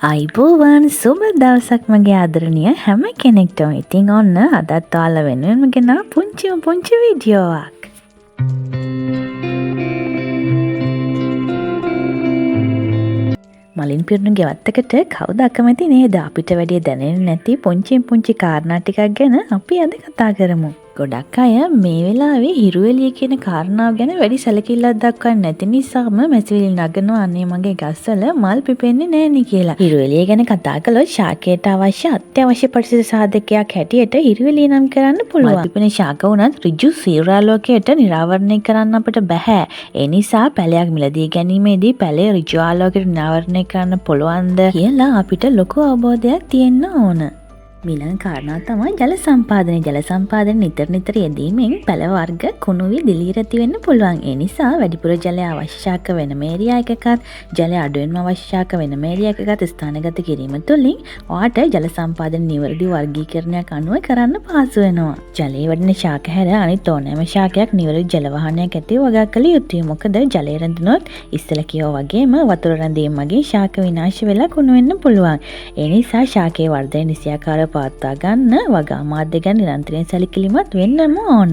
අයිබෝවන් සුබ දවසක් මගේ ආදරණීය හැම කෙනෙක්ටම. ඉතින් ඔන්න අදත් ඔයාලා වෙනුවෙන්ම ගෙනා පුංචි වීඩියෝවක්. මලින් පිරුණු ගෙවත්තකට කවුද අකමැති නේද? අපිට වැඩිය දැනෙන්නේ නැති පුංචි කාරණා ටිකක් ගැන අපි අද කතා කරමු. ගොඩක් අය මේ වෙලාවේ හිරුවෙලිය කියන කාරණාව ගැන වැඩි සැලකිල්ලක් දක්වන්නේ නැති නිසාම මැසිවිලි නගනවා අනේ මගේ ගස්වල මල් පිපෙන්නේ නැහෙනි කියලා. හිරුවෙලිය ගැන කතා කළොත් ශාකයට අවශ්‍ය අත්‍යවශ්‍ය පරිසර සාධකයක් හැටියට හිරුවෙලිය නම් කරන්න පුළුවන්. මල් පිපෙන ශාක වුණත් ඍජු සූර්යාලෝකයට නිරාවරණය කරන්න අපිට බෑ. ඒ නිසා පැලයක් මිලදී ගැනීමේදී පැලේ ඍජු ආලෝකයට නිරාවරණය කරන්න පුළුවන්ද කියලා අපිට ලොකු අවබෝධයක් තියෙන්න ඕන. ඊළඟ කාරණා තමයි ජල සම්පාදනය. ජල සම්පාදනය නිතර යෙදීමෙන් පැල වර්ග කුණු වී දිලීර ඇති වෙන්න පුළුවන්. ඒ නිසා වැඩිපුර ජලය අවශ්‍ය ශාක වෙනම ඒරියා එකකත් ජලය අඩුවෙන්ම අවශ්‍ය ශාක වෙනම ඒරියා එකකත් ස්ථානගත කිරීම තුළින් ඔයාට ජල සම්පාදන නිවැරදි වර්ගීකරණයක් අනුව කරන්න පහසු වෙනවා. ජලයේ වඩන ශාක හැර අනිත් ඕනෑම ශාකයක් නිවැරදි ජල වහනයක් ඇතිව වගා කළ යුතුයි. මොකද ජලය රැඳුනොත් ඉස්සෙල්ලා කියෝ වගේම වතුර රැඳීම මගින් ශාක විනාශ වෙලා කුණු වෙන්න පුළුවන්. ඒ නිසා ශාකයේ වර්ධනය නිසියාකාරව පවත්වා ගන්න වගා මාධ්‍ය ගැන නිරන්තරයෙන් සැලකිලිමත් වෙන්නම ඕන.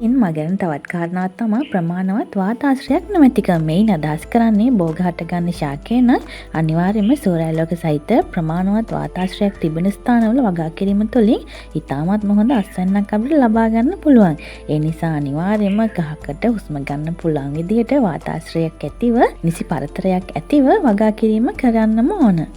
ඉන් මගන තවත් කාරණාවක් තමයි ප්‍රමාණවත් වාතාශ්‍රයක් නොමැතිකම. මේන් අදහස් කරන්නේ බෝග හටගන්න ශාකය නම් අනිවාර්යයෙන්ම සූර්යාලෝක සහිත ප්‍රමාණවත් වාතාශ්‍රයක් තිබෙන ස්ථානවල වගා කිරීම තුළින් ඉතාමත්ම හොඳ අස්වැන්නක් අපිට ලබා ගන්න පුළුවන්. ඒ නිසා අනිවාර්යයෙන්ම ගහකට හුස්ම ගන්න පුළුවන් විදිහට වාතාශ්‍රයක් ඇතිව නිසි පරතරයක් ඇතිව වගා කිරීම කරන්නම ඕන.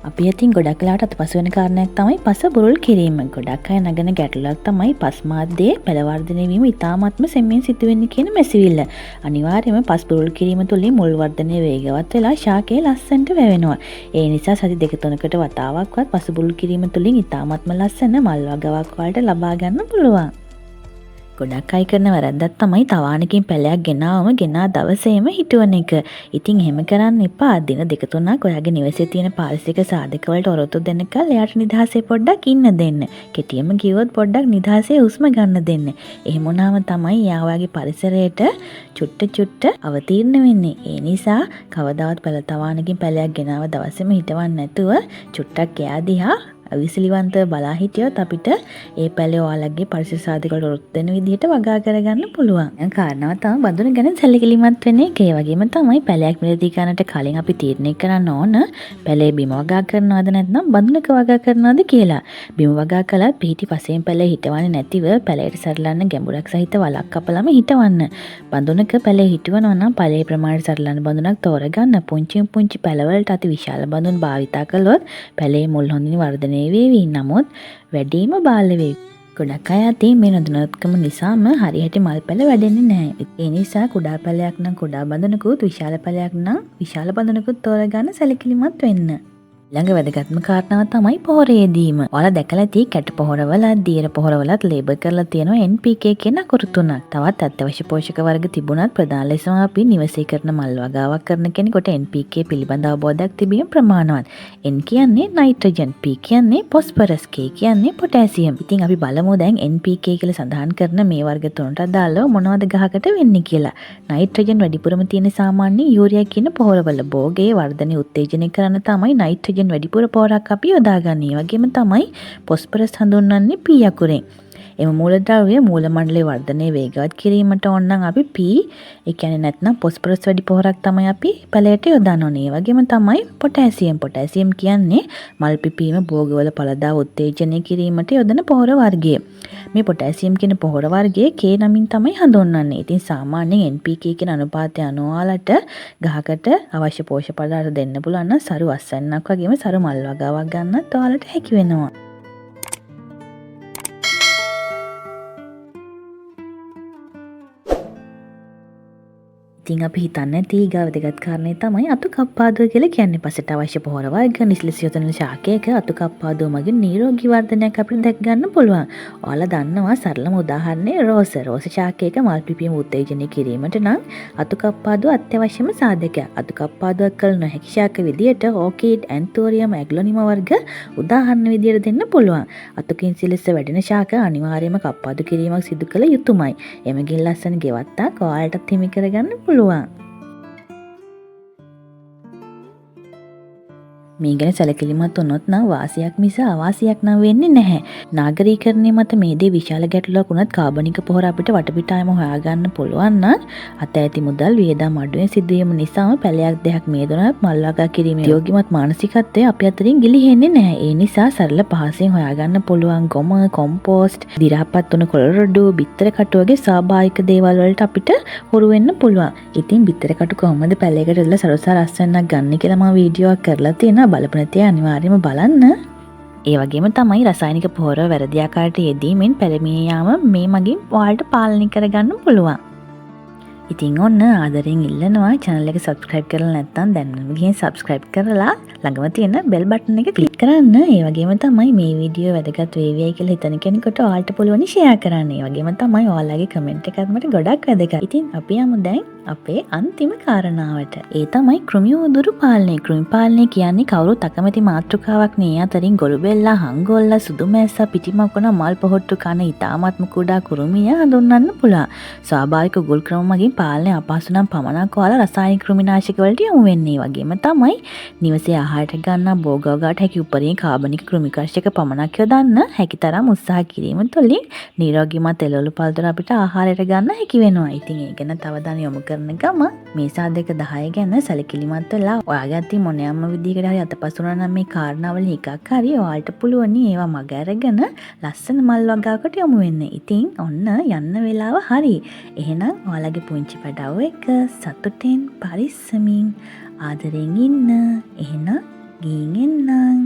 අපි අතින් ගොඩක් වෙලාවට අතපසු වෙන කාරණයක් තමයි පස බුරුල් කිරීම. ගොඩක් අය නගන ගැටලුවක් තමයි පස් මාධ්‍යයේ පැල වර්ධනය වීම ඉතාමත්ම සෙමින් සිදුවෙන්නේ කියන මැසිවිල්ල. අනිවාර්යයෙන්ම පස් බුරුල් කිරීම තුළින් මුල් වර්ධනය වේගවත් වෙලා ශාකයේ ලස්සනට වැවෙනවා. ඒ නිසා සති 2-3කට වතාවක්වත් පස බුරුල් කිරීම තුළින් ඉතාමත්ම ලස්සන මල් වගාවක් වලට ලබා ගන්න පුළුවන්. ගොඩක් අය කරන වැරද්දක් තමයි තවාණකින් පැලයක් ගෙනා දවසේම හිටවන එක. ඉතින් එහෙම කරන්න එපා. දින 2-3ක් ඔයාගේ නිවසේ තියෙන පාරිසරික සාධක වලට ඔරොත්තු දෙන්නකල් එයාට නිදහසේ පොඩ්ඩක් ඉන්න දෙන්න. කෙටියෙන්ම කිව්වොත් පොඩ්ඩක් නිදහසේ හුස්ම ගන්න දෙන්න. එහෙම වුණාම තමයි එයා ඔයාගේ පරිසරයට චුට්ට අවතීර්ණ වෙන්නේ. ඒ නිසා කවදාවත් පැල තවාණකින් පැලයක් ගෙනාව දවසේම හිටවන්න නැතුව චුට්ටක් එයා දිහා අවිසිලිවන්තව බලා හිටියොත් අපිට ඒ පැලේ ඔයාලගේ පරිසර සාධක වලට ඔරොත්තු දෙන විදිහට වගා කරගන්න පුළුවන්. දැන් කාරණාව තමයි බඳුන ගැන සැලකිලිමත් වෙන එක. ඒ වගේම තමයි පැලයක් මිලදී ගන්නට කලින් අපි තීරණය කරන්න ඕන පැලේ බිම වගා කරනවද නැත්නම් බඳුනක වගා කරනවද කියලා. බිම වගා කළත් පිහිටි පසෙන් පැලේ හිටවන්නේ නැතිව පැලයට සරලන්න ගැඹුරක් සහිත වලක් කපලම හිටවන්න. බඳුනක පැලේ හිටවනවා නම් පැලේ ප්‍රමාණයට සරලන්න බඳුනක් තෝරගන්න. පුංචි පැලවලට අති විශාල බඳුන් භාවිතා කළොත් පැලේ මුල් හොඳින් වර්ධනය වේවි. නමුත් වැඩිම බාල වේවි. ගොඩක් අය අතින් මේ නොදැනුවත්කම නිසාම හරියට මල් පැල වැඩෙන්නේ නැහැ. ඒ නිසා කුඩා පැලයක් නම් කුඩා බඳුනකුත් විශාල පැලයක් නම් විශාල බඳුනකුත් තෝරගන්න සැලකිලිමත් වෙන්න. ළඟ වැදගත්ම කාරණාව තමයි පොහොර යෙදීම. ඔයාලා දැකලා ඇති කැට පොහොරවල, දියර පොහොරවලත් ලේබල් කරලා තියෙනවා NPK කියන අකුරු තුනක්. තවත් අත්‍යවශ්‍ය පෝෂක වර්ග තිබුණත් ප්‍රධාන ලෙසම අපි නිවසේ කරන මල් වගාවක් කරන කෙනෙකුට NPK පිළිබඳ අවබෝධයක් තිබීම ප්‍රමාණවත්. N කියන්නේ නයිට්‍රජන්, P කියන්නේ ෆොස්ෆරස්, K කියන්නේ පොටෑසියම්. ඉතින් අපි බලමු දැන් NPK කියලා සඳහන් කරන මේ වර්ග තුනට අදාළව මොනවද ගහකට වෙන්නේ කියලා. නයිට්‍රජන් වැඩිපුරම තියෙන සාමාන්‍ය යූරියා කියන පොහොරවල භෝගයේ වර්ධනය උත්තේජනය කරන තමයි නයිට්‍රජන් වැඩිපුර පොහොරක් අපි යොදාගන්නේ. ඒ වගේම තමයි ෆොස්ෆරස් හඳුන්වන්නේ P අකුරෙන්. එම මූලද්‍රව්‍ය මූල මණ්ඩලයේ වර්ධනය වේගවත් කිරීමට ඕන නම් අපි P ඒ කියන්නේ නැත්නම් ෆොස්ෆරස් වැඩි පොහොරක් තමයි අපි පැලයට යොදන්න ඕනේ. ඒ වගේම තමයි පොටෑසියම්. පොටෑසියම් කියන්නේ මල් පිපීම භෝගවල පළදා උත්තේජනය කිරීමට යොදන පොහොර වර්ගය. මේ පොටෑසියම් කියන පොහොර වර්ගයේ K නමින් තමයි හඳුන්වන්නේ. ඉතින් සාමාන්‍යයෙන් NPK කියන අනුපාතය අනුවාලට ගහකට අවශ්‍ය පෝෂක පදාර්ථ දෙන්න පුළුවන් නම් සරු අස්වැන්නක් වගේම සරු මල් වගාවක් ගන්නත් ඔයාලට හැකි වෙනවා. ඉතින් අපි හිතන්නේ තීගාව දෙගත් කාරණේ තමයි අතු කප්පාදුව කියලා කියන්නේ. පසට අවශ්‍ය පොහොර වර්ග නිස්ලෙස යොදන ශාකයක අතු කප්පාදුව මගින් නිරෝගී වර්ධනයක් අපිට දැක ගන්න පුළුවන්. ඔයාලා දන්නවා සරලම උදාහරණය රෝස. රෝස ශාකයක මල් පිපීම උත්තේජනය කිරීමට නම් අතු කප්පාදුව අත්‍යවශ්‍යම සාධකයක්. අතු කප්පාදුවක් කළ නොහැකි ශාක විදියට ඕකිඩ්, ඇන්තෝරියම්, ඇග්ලොනිම වර්ග උදාහරණ විදියට දෙන්න පුළුවන්. අතුකින් සිලෙස වැඩෙන ශාක අනිවාර්යයෙන්ම කප්පාදු කිරීමක් සිදු කළ යුතුමයි. එමගින් ලස්සන ගෙවත්තක් ඔයාලටත් හිමි කරගන්න පුළුවන්. මේ ගැන සැලකිලිමත් වුණොත් නම් වාසියක් මිස අවාසියක් නම් වෙන්නේ නැහැ. නාගරීකරණය මත මේ දේ විශාල ගැටලුවක් වුණත් කාබනික පොහොර අපිට වටපිටායම හොයාගන්න පුළුවන් නම් අත ඇති මුදල් වියදම් අඩුවෙන් සිදුවීම නිසාම පැලයක් දෙකක් මේදුනත් මල් වගා කිරීමේ යෝගිමත් මානසිකත්වය අපි අතරින් ගිලිහෙන්නේ නැහැ. ඒ නිසා සරල පහසෙන් හොයාගන්න පුළුවන් ගොම, කොම්පෝස්ට්, දි รา පත් වුණු කොළරොඩු, බිත්තර කටු වගේ ස්වාභාවික දේවල් වලට අපිට හුරු වෙන්න පුළුවන්. ඉතින් බිත්තර කටු කොහොමද පැලයකට දාලා සරසාර අස්වැන්නක් ගන්න කියලා මම වීඩියෝවක් කරලා තියෙනවා. බලපු නැති අය අනිවාර්යයෙන්ම බලන්න. ඒ වගේම තමයි රසායනික පොහොර වැරදි ආකාරයට යෙදීමෙන් පැලමිණි යාම මේ මගින් ඔයාලට පාලනය කරගන්න පුළුවන්. ඉතින් ඔන්න ආදරෙන් ඉල්ලනවා channel එක subscribe කරලා නැත්නම් දැන්ම ගිහින් subscribe කරලා ළඟම තියෙන bell button එක click කරන්න. ඒ වගේම තමයි මේ වීඩියෝ වැදගත් වේවියි කියලා හිතන කෙනෙකුට ඔයාලට පුළුවන් share කරන්න. ඒ වගේම තමයි ඔයාලගේ comment එකත් මට ගොඩක් වැදගත්. ඉතින් අපි යමු දැන් අපේ අන්තිම කාරණාවට. ඒ තමයි කෘමි උදුරු පාලනය. කෘමි පාලනය කියන්නේ කවුරුත් අකමැති මාතෘකාවක් නේ. අතරින් ගොළුබෙල්ලා, හංගොල්ලා, සුදුමැස්සා, පිටිමකුණ, මල් පොහොට්ටු කන ඉතාමත්ම කුඩා කෘමිය හඳුන්වන්න පුළුවන්. ස්වාභාවික උගුල් ක්‍රම මගින් පාලනය අපහසු නම් පමණක් ඔයාලා රසායනික කෘමිනාශක වලට යොමු වෙන්නේ. වගේම තමයි නිවසේ ආහාරයට ගන්න බෝගවගාට හැකි උපරිම කාබනික කෘමිකාශක පමණක් යොදන්න හැකිතරම් උත්සාහ කිරීම තුළින් නිරෝගීමත් එළවලු පළතුරු අපිට ආහාරයට ගන්න හැකි වෙනවා. ඉතින් ඒ ගැන තව දැන යොමු කරන ගම මේ සාධක 10 ගැන සැලකිලිමත් වෙලා ඔයාගේ අතින් මොනියම්ම විදිහකට හරි අතපසුනා නම් මේ කාරණාවල එකක් හරි ඔයාලට පුළුවන් ඒවා මග අරගෙන ලස්සන මල් වගාවකට යොමු වෙන්න. ඉතින් ඔන්න යන්න වෙලාව හරි. එහෙනම් ඔයාලගේ පුංචි පැටව එක සතුටෙන් පරිස්සමින් ආදරෙන් ඉන්න. එහෙනම් ගිහින් එන්නම්.